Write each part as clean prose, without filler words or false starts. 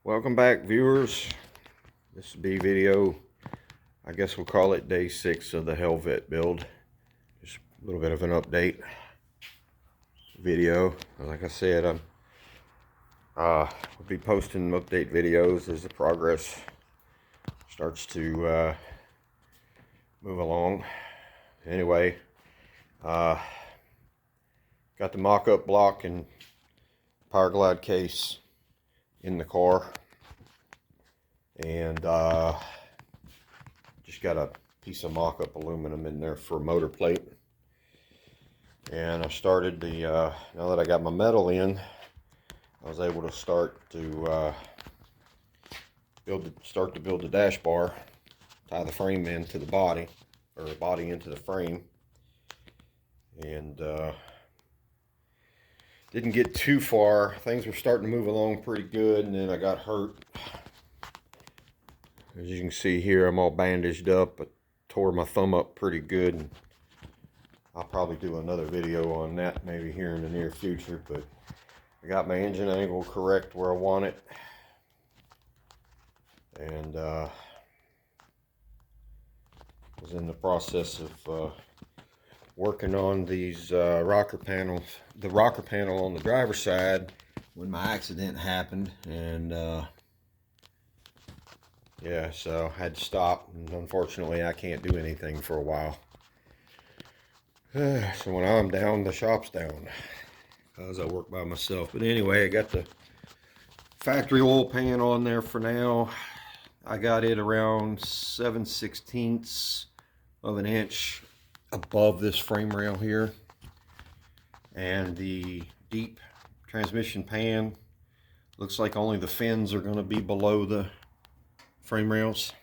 Welcome back, viewers. This will be video, I guess we'll call it day 6 of the Hellvette build. Just a little bit of an update video. Like I said, we'll be posting update videos as the progress starts to move along. Anyway, got the mock-up block and power glide case in the car, and just got a piece of mock-up aluminum in there for a motor plate. And I started the now that I got my metal in, I was able to start to build the dash bar, tie the frame into the body, or the body into the frame, and didn't get too far. Things were starting to move along pretty good, and then I got hurt. As you can see here, I'm all bandaged up, but tore my thumb up pretty good. And I'll probably do another video on that maybe here in the near future, but I got my engine angle correct where I want it. And was in the process of working on these rocker panels, the rocker panel on the driver's side, when my accident happened. And yeah, so I had to stop, and unfortunately I can't do anything for a while. So when I'm down, the shop's down, because I work by myself. But anyway, I got the factory oil pan on there for now. I got it around 7/16 of an inch above this frame rail here, and the deep transmission pan looks like only the fins are going to be below the frame rails.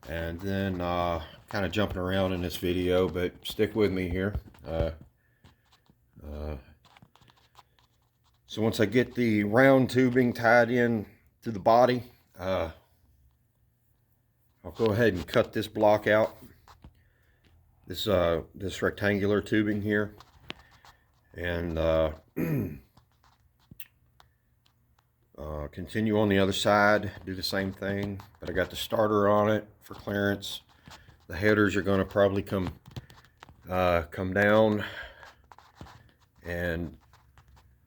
And then kind of jumping around in this video, but stick with me here. So once I get the round tubing tied in to the body, I'll go ahead and cut this block out, this rectangular tubing here, and continue on the other side, do the same thing. But I got the starter on it for clearance. The headers are going to probably come down and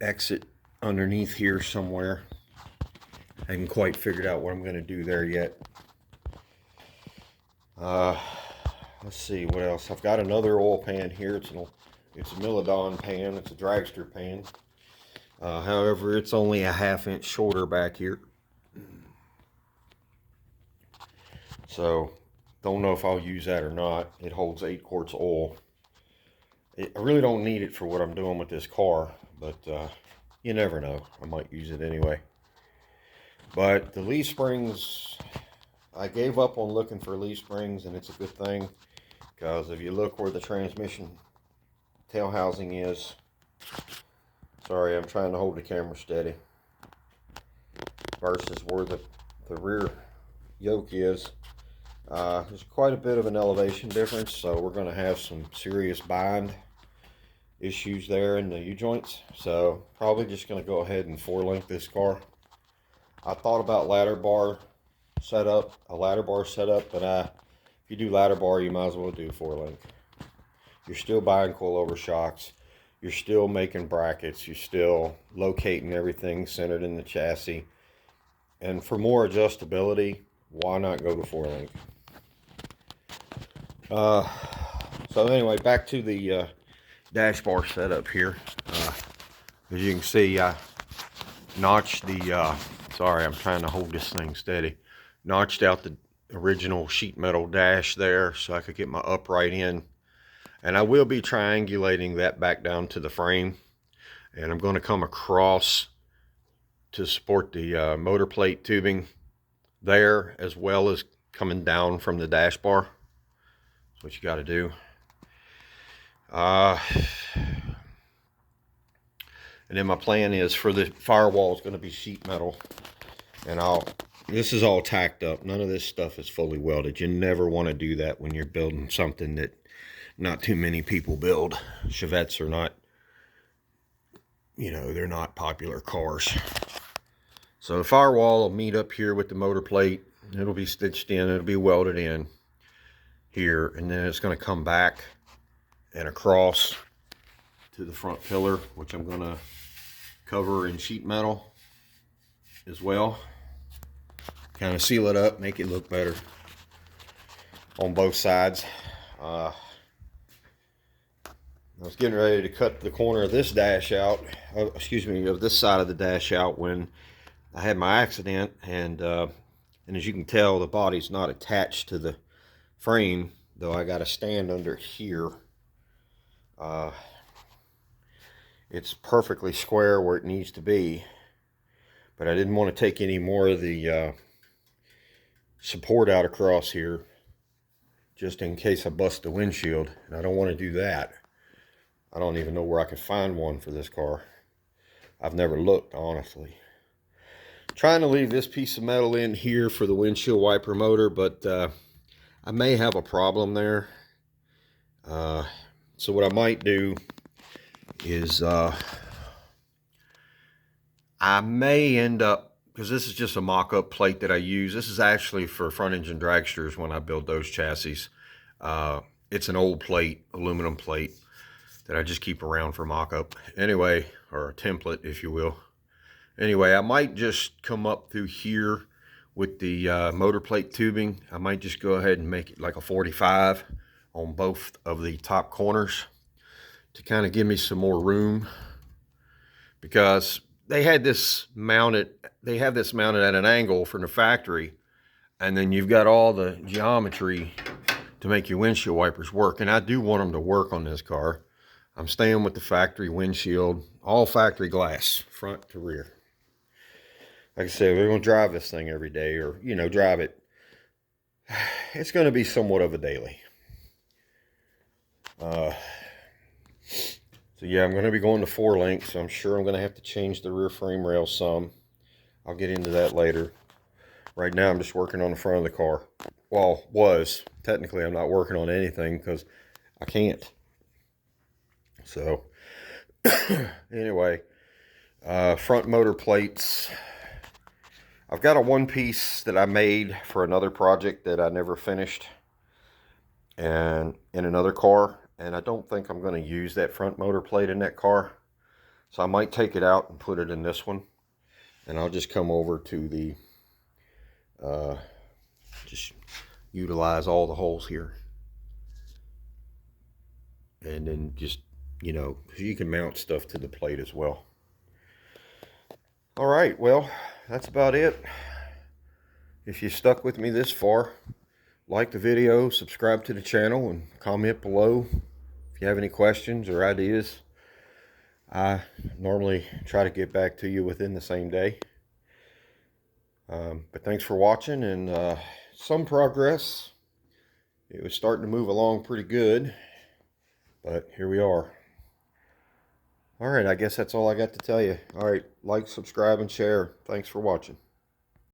exit underneath here somewhere. I haven't quite figured out what I'm going to do there yet. Let's see what else. I've got another oil pan here. It's a Milodon pan. It's a dragster pan. However, it's only a 1/2 inch shorter back here. So, don't know if I'll use that or not. It holds 8 quarts of oil. I really don't need it for what I'm doing with this car, but you never know. I might use it anyway. But the leaf springs, I gave up on looking for leaf springs, and it's a good thing, because if you look where the transmission tail housing is, sorry, I'm trying to hold the camera steady, versus where the rear yoke is, there's quite a bit of an elevation difference. So we're going to have some serious bind issues there in the U-joints. So probably just going to go ahead and 4-link this car. I thought about a ladder bar setup, but if you do ladder bar, you might as well do 4-link. You're still buying coilover shocks. You're still making brackets. You're still locating everything centered in the chassis. And for more adjustability, why not go to 4-link? So anyway, back to the dash bar setup here. As you can see, I notched the, sorry, I'm trying to hold this thing steady. Notched out the original sheet metal dash there so I could get my upright in. And I will be triangulating that back down to the frame. And I'm going to come across to support the motor plate tubing there, as well as coming down from the dash bar. That's what you got to do. And then my plan is for the firewall is going to be sheet metal. And this is all tacked up. None of this stuff is fully welded. You never want to do that when you're building something that not too many people build. Chevettes are not, you know, they're not popular cars. So the firewall will meet up here with the motor plate. It'll be stitched in, it'll be welded in here, and then it's going to come back and across to the front pillar, which I'm going to cover in sheet metal as well. Kind of seal it up, make it look better on both sides. I was getting ready to cut the corner of this dash out, excuse me, of this side of the dash out when I had my accident, and as you can tell, the body's not attached to the frame, though I got a stand under here. It's perfectly square where it needs to be, but I didn't want to take any more of the support out across here just in case I bust the windshield, and I don't want to do that. I don't even know where I could find one for this car. I've never looked, honestly. Trying to leave this piece of metal in here for the windshield wiper motor, but I may have a problem there. So what I might do is I may end up, because this is just a mock-up plate that I use. This is actually for front engine dragsters when I build those chassis. It's an old plate, aluminum plate, that I just keep around for mock-up. Anyway, or a template, if you will. Anyway, I might just come up through here with the motor plate tubing. I might just go ahead and make it like a 45 on both of the top corners to kind of give me some more room, because they have this mounted at an angle from the factory, and then you've got all the geometry to make your windshield wipers work, and I do want them to work on this car. I'm staying with the factory windshield, all factory glass, front to rear. Like I said, we're going to drive this thing every day, or, you know, drive it. It's going to be somewhat of a daily. So yeah, I'm going to be going to 4-link, so I'm sure I'm going to have to change the rear frame rail some. I'll get into that later. Right now, I'm just working on the front of the car. Well, technically, I'm not working on anything because I can't. So, anyway, front motor plates. I've got a one piece that I made for another project that I never finished, and in another car, and I don't think I'm going to use that front motor plate in that car. So I might take it out and put it in this one, and I'll just come over to the, just utilize all the holes here. And then just, you know, you can mount stuff to the plate as well. All right, well, that's about it. If you stuck with me this far, like the video, subscribe to the channel, and comment below if you have any questions or ideas. I normally try to get back to you within the same day. But thanks for watching, and some progress. It was starting to move along pretty good, but here we are. All right, I guess that's all I got to tell you. All right, like, subscribe, and share. Thanks for watching.